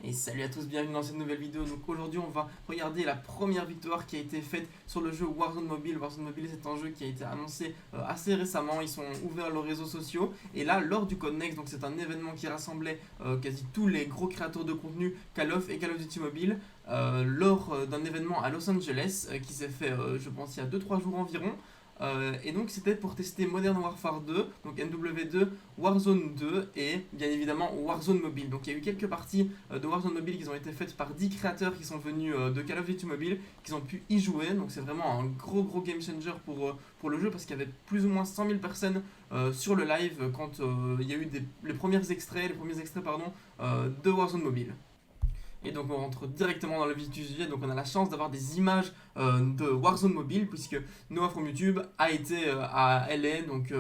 Et salut à tous, bienvenue dans cette nouvelle vidéo. Donc aujourd'hui on va regarder la première victoire qui a été faite sur le jeu Warzone Mobile. Warzone Mobile, c'est un jeu qui a été annoncé assez récemment, ils sont ouverts leurs réseaux sociaux. Et là lors du Code Next, donc c'est un événement qui rassemblait quasi tous les gros créateurs de contenu Call of et Call of Duty Mobile, lors d'un événement à Los Angeles qui s'est fait je pense il y a 2-3 jours environ. Et donc c'était pour tester Modern Warfare 2, donc MW2, Warzone 2 et bien évidemment Warzone Mobile. Donc il y a eu quelques parties de Warzone Mobile qui ont été faites par 10 créateurs qui sont venus de Call of Duty Mobile, qui ont pu y jouer. Donc c'est vraiment un gros game changer pour le jeu parce qu'il y avait plus ou moins 100 000 personnes sur le live quand il y a eu les premiers extraits de Warzone Mobile. Et donc on rentre directement dans le vif du sujet. Donc on a la chance d'avoir des images de Warzone Mobile puisque Noah from YouTube a été à LA donc,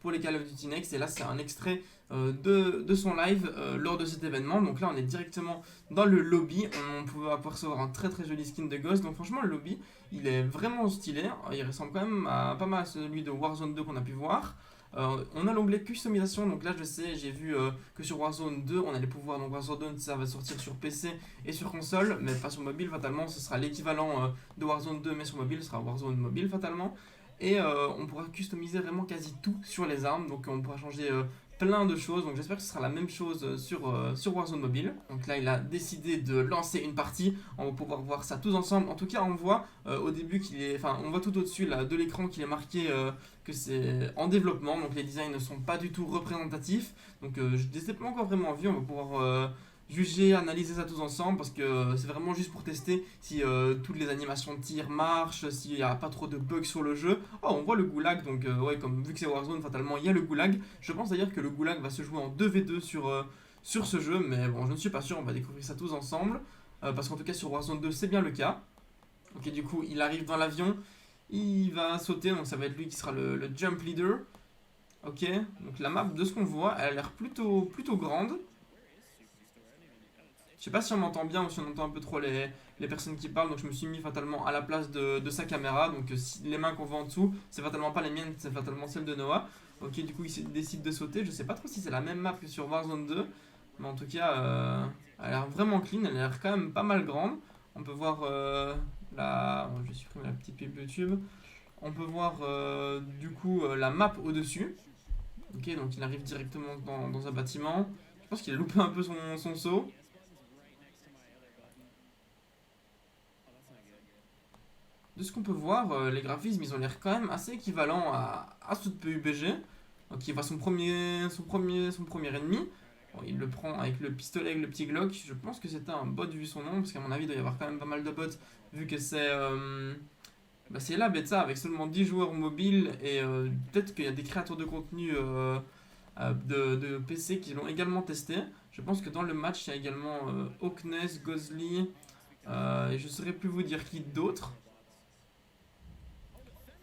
pour les Call of Duty Next. Et là c'est un extrait de son live lors de cet événement. Donc là on est directement dans le lobby. On pouvait apercevoir un très joli skin de Ghost. Donc franchement le lobby il est vraiment stylé. Il ressemble quand même pas mal à celui de Warzone 2 qu'on a pu voir. On a l'onglet customisation, donc là je sais, j'ai vu que sur Warzone 2 on allait pouvoir, donc Warzone 2 ça va sortir sur PC et sur console, mais pas sur mobile fatalement, ce sera l'équivalent de Warzone 2 mais sur mobile, ce sera Warzone mobile fatalement. Et on pourra customiser vraiment quasi tout sur les armes, donc on pourra changer plein de choses, donc j'espère que ce sera la même chose sur Warzone mobile. Donc là il a décidé de lancer une partie, on va pouvoir voir ça tous ensemble. En tout cas on voit au début on voit tout au-dessus là, de l'écran qu'il est marqué que c'est en développement, donc les designs ne sont pas du tout représentatifs, donc je ne les ai pas encore vraiment vus, on va pouvoir juger, analyser ça tous ensemble parce que c'est vraiment juste pour tester si toutes les animations de tir marchent, s'il n'y a pas trop de bugs sur le jeu. Oh, on voit le goulag, donc ouais, comme vu que c'est Warzone, fatalement il y a le goulag. Je pense d'ailleurs que le goulag va se jouer en 2v2 sur ce jeu, mais bon, je ne suis pas sûr, on va découvrir ça tous ensemble, parce qu'en tout cas sur Warzone 2 c'est bien le cas. Ok, du coup il arrive dans l'avion, il va sauter, donc ça va être lui qui sera le jump leader. Ok, donc la map de ce qu'on voit, elle a l'air plutôt grande. Je sais pas si on m'entend bien ou si on entend un peu trop les personnes qui parlent, donc je me suis mis fatalement à la place de sa caméra. Donc si les mains qu'on voit en dessous, c'est fatalement pas les miennes, c'est fatalement celles de Noah. Ok, du coup il décide de sauter. Je sais pas trop si c'est la même map que sur Warzone 2, mais en tout cas, elle a l'air vraiment clean, elle a l'air quand même pas mal grande. On peut voir je vais supprimer la petite pub YouTube. On peut voir du coup la map au-dessus. Ok, donc il arrive directement dans un bâtiment. Je pense qu'il a loupé un peu son saut. De ce qu'on peut voir, les graphismes ils ont l'air quand même assez équivalents à ceux de PUBG. Donc il voit son premier ennemi. Bon, il le prend avec le pistolet, avec le petit Glock. Je pense que c'était un bot vu son nom, parce qu'à mon avis il doit y avoir quand même pas mal de bots vu que c'est la bêta avec seulement 10 joueurs mobiles et peut-être qu'il y a des créateurs de contenu de PC qui l'ont également testé. Je pense que dans le match il y a également Hawkness, Gozly et je ne saurais plus vous dire qui d'autre.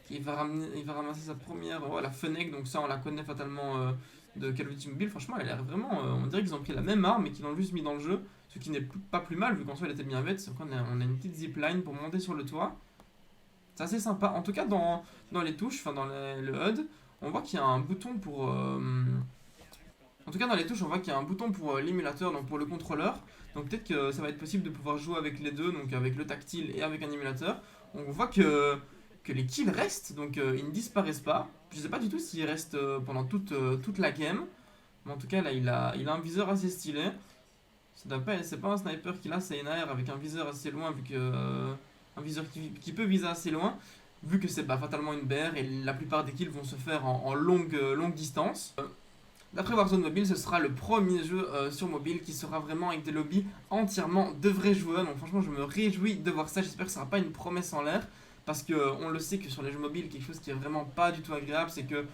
Il va ramasser sa première. Oh, la Fennec, donc ça on la connaît fatalement de Call of Duty Mobile. Franchement, elle a l'air vraiment. On dirait qu'ils ont pris la même arme et qu'ils l'ont juste mis dans le jeu. Ce qui n'est pas plus mal vu qu'en soi elle était bien bête. Donc on a une petite zipline pour monter sur le toit. C'est assez sympa. En tout cas, dans les touches, enfin dans le HUD, on voit qu'il y a un bouton pour. En tout cas, dans les touches, on voit qu'il y a un bouton pour l'émulateur, donc pour le contrôleur. Donc peut-être que ça va être possible de pouvoir jouer avec les deux, donc avec le tactile et avec un émulateur. On voit que les kills restent, donc ils ne disparaissent pas. Je sais pas du tout s'ils restent pendant toute la game. Mais en tout cas, là, il a un viseur assez stylé. C'est pas un sniper qu'il a, c'est une AR avec un viseur assez loin, vu que un viseur qui peut viser assez loin, vu que c'est fatalement une BR et la plupart des kills vont se faire en longue distance. D'après Warzone Mobile, ce sera le premier jeu sur mobile qui sera vraiment avec des lobbies entièrement de vrais joueurs. Donc franchement, je me réjouis de voir ça. J'espère que ce sera pas une promesse en l'air. Parce qu'on le sait que sur les jeux mobiles, quelque chose qui est vraiment pas du tout agréable, c'est que,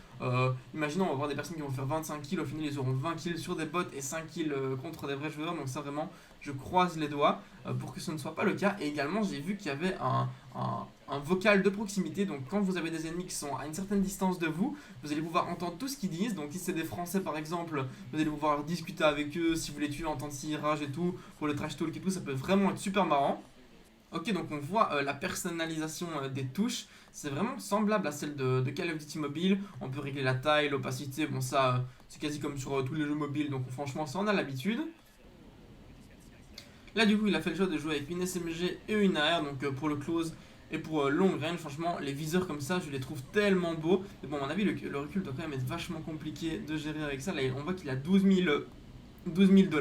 imaginons, on va voir des personnes qui vont faire 25 kills, au final ils auront 20 kills sur des bots et 5 kills contre des vrais joueurs. Donc ça vraiment, je croise les doigts pour que ce ne soit pas le cas. Et également, j'ai vu qu'il y avait un vocal de proximité. Donc quand vous avez des ennemis qui sont à une certaine distance de vous, vous allez pouvoir entendre tout ce qu'ils disent. Donc si c'est des Français par exemple, vous allez pouvoir discuter avec eux, si vous les tuez, entendre s'ils rage et tout, pour le trash talk et tout, ça peut vraiment être super marrant. Ok, donc on voit la personnalisation des touches, c'est vraiment semblable à celle de Call of Duty Mobile. On peut régler la taille, l'opacité, bon ça c'est quasi comme sur tous les jeux mobiles, donc franchement ça on a l'habitude. Là du coup il a fait le choix de jouer avec une SMG et une AR, donc pour le close et pour long range, franchement les viseurs comme ça je les trouve tellement beaux. Mais bon à mon avis le recul doit quand même être vachement compliqué de gérer avec ça. Là on voit qu'il a 12 000 $.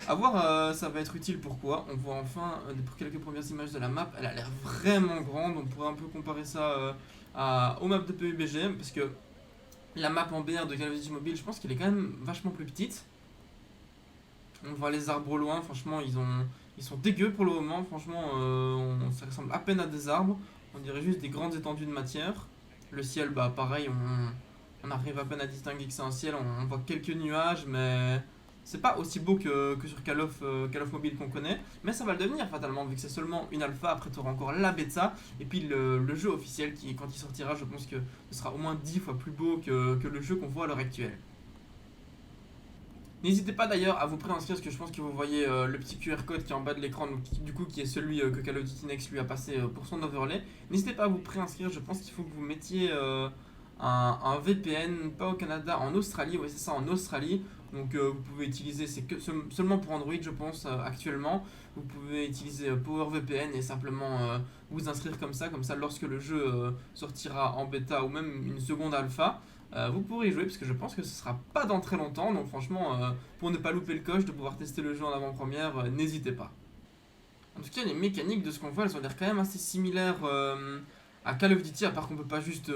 A voir, ça va être utile. Pourquoi? On voit enfin pour quelques premières images de la map, elle a l'air vraiment grande. On pourrait un peu comparer ça aux maps de PUBG, parce que la map en BR de Call of Duty Mobile, je pense qu'elle est quand même vachement plus petite. On voit les arbres au loin, franchement ils sont dégueux pour le moment. Franchement ça ressemble à peine à des arbres. On dirait juste des grandes étendues de matière. Le ciel, bah pareil, on arrive à peine à distinguer que c'est un ciel. On voit quelques nuages, mais c'est pas aussi beau que sur Call of Mobile qu'on connaît, mais ça va le devenir fatalement, vu que c'est seulement une alpha. Après, tu auras encore la bêta, et puis le jeu officiel qui, quand il sortira, je pense que ce sera au moins 10 fois plus beau que le jeu qu'on voit à l'heure actuelle. N'hésitez pas d'ailleurs à vous préinscrire, parce que je pense que vous voyez le petit QR code qui est en bas de l'écran, donc du coup qui est celui que Call of Duty Next lui a passé pour son overlay. N'hésitez pas à vous préinscrire, je pense qu'il faut que vous mettiez un VPN, pas au Canada, en Australie, ouais c'est ça, en Australie. Donc vous pouvez utiliser, c'est que seulement pour Android je pense actuellement. Vous pouvez utiliser PowerVPN et simplement vous inscrire comme ça lorsque le jeu sortira en bêta ou même une seconde alpha, vous pourrez y jouer, parce que je pense que ce sera pas dans très longtemps. Donc franchement, pour ne pas louper le coche de pouvoir tester le jeu en avant-première, n'hésitez pas. En tout cas les mécaniques de ce qu'on voit, elles ont l'air quand même assez similaires à Call of Duty, à part qu'on peut pas juste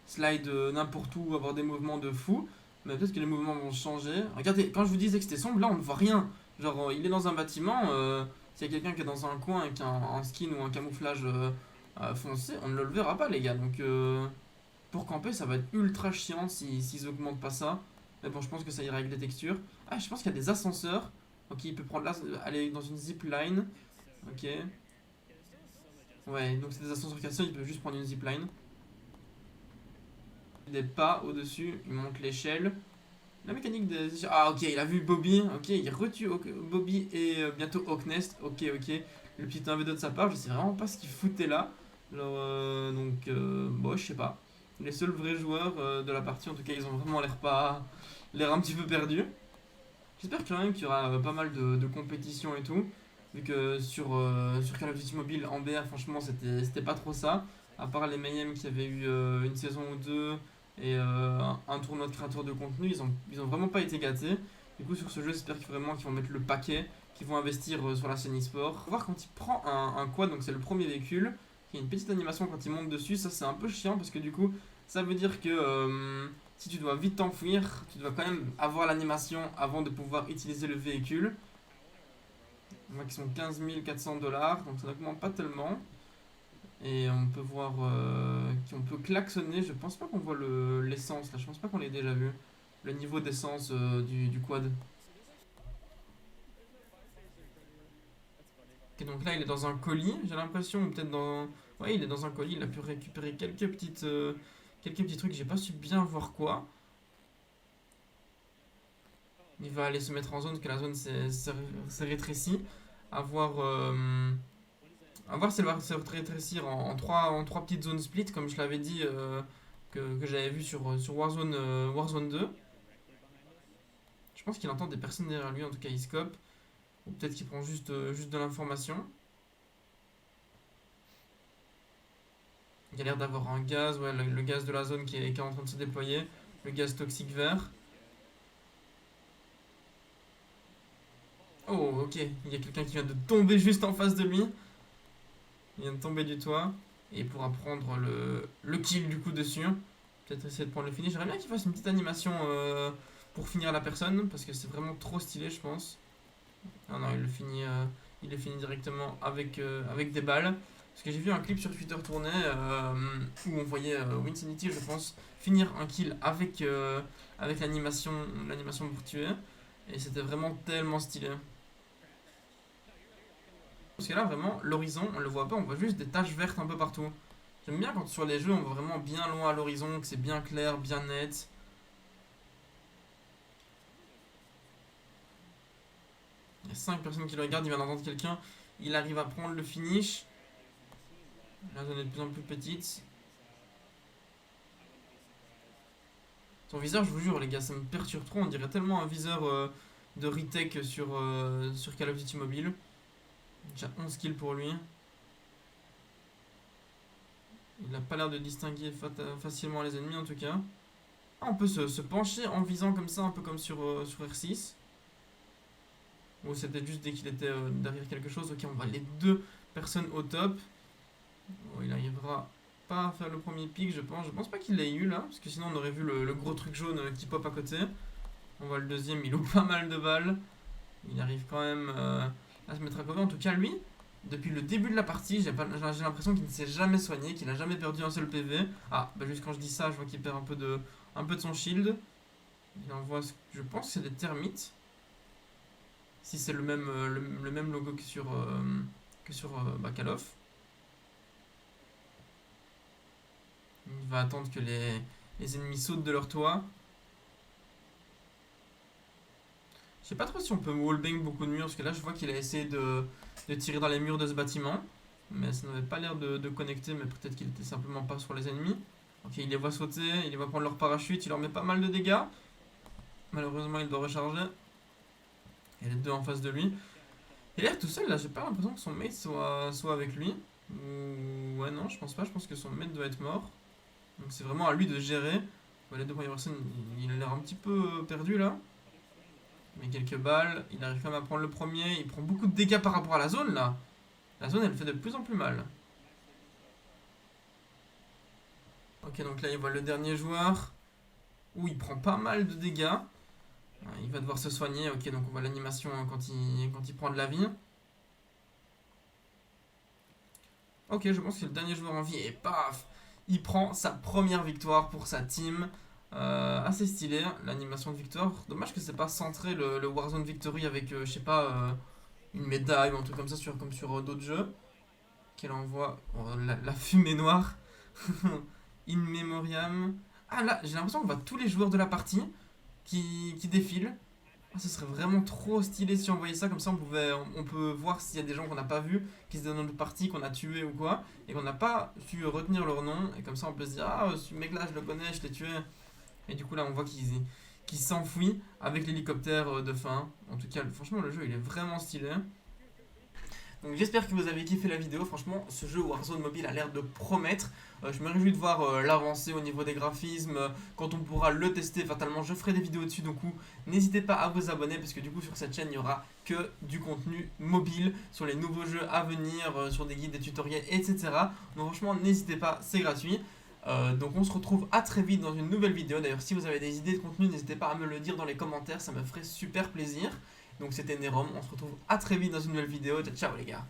slide n'importe où, avoir des mouvements de fou. Mais peut-être que les mouvements vont changer. Regardez, quand je vous disais que c'était sombre, là on ne voit rien. Genre il est dans un bâtiment, s'il y a quelqu'un qui est dans un coin avec un skin ou un camouflage foncé, on ne le verra pas les gars. Donc pour camper ça va être ultra chiant s'ils augmentent pas ça. Mais bon, je pense que ça ira avec les textures. Ah, je pense qu'il y a des ascenseurs. Ok, il peut prendre là, aller dans une zip line. Ok. Ouais, donc c'est des ascenseurs cassés, il peut juste prendre une zipline. Des pas au-dessus, il monte l'échelle. La mécanique des... Ah ok, il a vu Bobby, ok, il retue Bobby et bientôt Hawknest, ok. Le petit 1v2 de sa part, je sais vraiment pas ce qu'il foutait là. Alors, bon, je sais pas. Les seuls vrais joueurs de la partie, en tout cas, ils ont vraiment l'air un petit peu perdus. J'espère quand même qu'il y aura pas mal de compétitions et tout. Vu que sur Call of Duty Mobile en BR, franchement, c'était pas trop ça. À part les Mayhem qui avaient eu une saison ou deux et un tournoi de créateurs de contenu, ils ont vraiment pas été gâtés. Du coup, sur ce jeu, j'espère vraiment qu'ils vont mettre le paquet, qu'ils vont investir sur la scène e-sport. On va voir quand il prend un quad, donc c'est le premier véhicule. Il y a une petite animation quand il monte dessus, ça c'est un peu chiant parce que du coup, ça veut dire que si tu dois vite t'enfuir, tu dois quand même avoir l'animation avant de pouvoir utiliser le véhicule. On voit qu'ils sont 15 400 $, donc ça n'augmente pas tellement. Et on peut voir qu'on peut klaxonner. Je pense pas qu'on voit l'essence là, je pense pas qu'on l'ait déjà vu. Le niveau d'essence du quad. Ok, donc là il est dans un colis, j'ai l'impression, ou peut-être dans. Ouais, il est dans un colis, il a pu récupérer quelques petits trucs, j'ai pas su bien voir quoi. Il va aller se mettre en zone, que la zone s'est rétrécie. À voir, à voir si elle va se rétrécir en trois petites zones split, comme je l'avais dit, que j'avais vu sur Warzone 2. Je pense qu'il entend des personnes derrière lui, en tout cas il scope. Ou peut-être qu'il prend juste de l'information. Il y a l'air d'avoir un gaz, ouais, le gaz de la zone qui est en train de se déployer. Le gaz toxique vert. Oh, ok, il y a quelqu'un qui vient de tomber juste en face de lui. Il vient de tomber du toit. Et il pourra prendre le kill du coup dessus. Peut-être essayer de prendre le finish. J'aimerais bien qu'il fasse une petite animation pour finir la personne, parce que c'est vraiment trop stylé, je pense. Ah non, il le finit directement avec des balles. Parce que j'ai vu un clip sur Twitter tourner où on voyait Winsanity, je pense, finir un kill avec l'animation pour tuer. Et c'était vraiment tellement stylé. Parce que là, vraiment, l'horizon, on le voit pas, on voit juste des taches vertes un peu partout. J'aime bien quand sur les jeux, on voit vraiment bien loin à l'horizon, que c'est bien clair, bien net. Il y a 5 personnes qui le regardent, il vient d'entendre quelqu'un. Il arrive à prendre le finish. La zone est de plus en plus petite. Son viseur, je vous jure, les gars, ça me perturbe trop. On dirait tellement un viseur de retake sur Call of Duty Mobile. Déjà 11 kills pour lui. Il n'a pas l'air de distinguer facilement les ennemis en tout cas. Ah, on peut se pencher en visant comme ça, un peu comme sur R6. Ou c'était juste dès qu'il était derrière quelque chose. Ok, on voit les deux personnes au top. Bon, il arrivera pas à faire le premier pic, je pense. Je pense pas qu'il l'ait eu là, parce que sinon on aurait vu le gros truc jaune qui pop à côté. On voit le deuxième, il loupe pas mal de balles. Il arrive quand même à se mettre à cover. En tout cas, lui, depuis le début de la partie, j'ai l'impression qu'il ne s'est jamais soigné, qu'il a jamais perdu un seul PV. Ah, bah juste quand je dis ça, je vois qu'il perd un peu de son shield. Il envoie, je pense que c'est des termites. Si c'est le même logo que sur Call of. Il va attendre que les ennemis sautent de leur toit. Je sais pas trop si on peut wallbang beaucoup de murs, parce que là je vois qu'il a essayé de tirer dans les murs de ce bâtiment. Mais ça n'avait pas l'air de connecter, mais peut-être qu'il était simplement pas sur les ennemis. Ok, il les voit sauter, il les voit prendre leur parachute, il leur met pas mal de dégâts. Malheureusement, il doit recharger. Il y a les deux en face de lui. Il a l'air tout seul là, j'ai pas l'impression que son mate soit avec lui. Ouais, non, je pense pas, je pense que son mate doit être mort. Donc c'est vraiment à lui de gérer. Les deux premières personnes, il a l'air un petit peu perdu là. Il met quelques balles, il arrive quand même à prendre le premier. Il prend beaucoup de dégâts par rapport à la zone là. La zone elle fait de plus en plus mal. Ok, donc là il voit le dernier joueur. Où il prend pas mal de dégâts. Il va devoir se soigner. Ok, donc on voit l'animation quand il prend de la vie. Ok, je pense que c'est le dernier joueur en vie. Et paf, il prend sa première victoire pour sa team. Assez stylé, l'animation de victoire. Dommage que c'est pas centré le Warzone Victory avec, je sais pas, une médaille ou un truc comme ça, comme sur d'autres jeux. Qu'elle envoie la fumée noire. In memoriam. Ah là, j'ai l'impression qu'on voit tous les joueurs de la partie qui défilent. Ah, ce serait vraiment trop stylé si on voyait ça, comme ça on peut voir s'il y a des gens qu'on n'a pas vus, qui se donnent dans notre partie, qu'on a tué ou quoi, et qu'on n'a pas su retenir leur nom, et comme ça on peut se dire ah ce mec là je le connais, je l'ai tué. Et du coup là on voit qu'il s'enfuit avec l'hélicoptère de fin. En tout cas franchement le jeu il est vraiment stylé. Donc j'espère que vous avez kiffé la vidéo, franchement ce jeu Warzone Mobile a l'air de promettre. Je me réjouis de voir l'avancée au niveau des graphismes, quand on pourra le tester fatalement je ferai des vidéos dessus, donc n'hésitez pas à vous abonner parce que du coup sur cette chaîne il n'y aura que du contenu mobile sur les nouveaux jeux à venir, sur des guides, des tutoriels, etc. Donc franchement n'hésitez pas, c'est gratuit. Donc on se retrouve à très vite dans une nouvelle vidéo. D'ailleurs si vous avez des idées de contenu n'hésitez pas à me le dire dans les commentaires, ça me ferait super plaisir. Donc c'était Nerom, on se retrouve à très vite dans une nouvelle vidéo. Ciao les gars.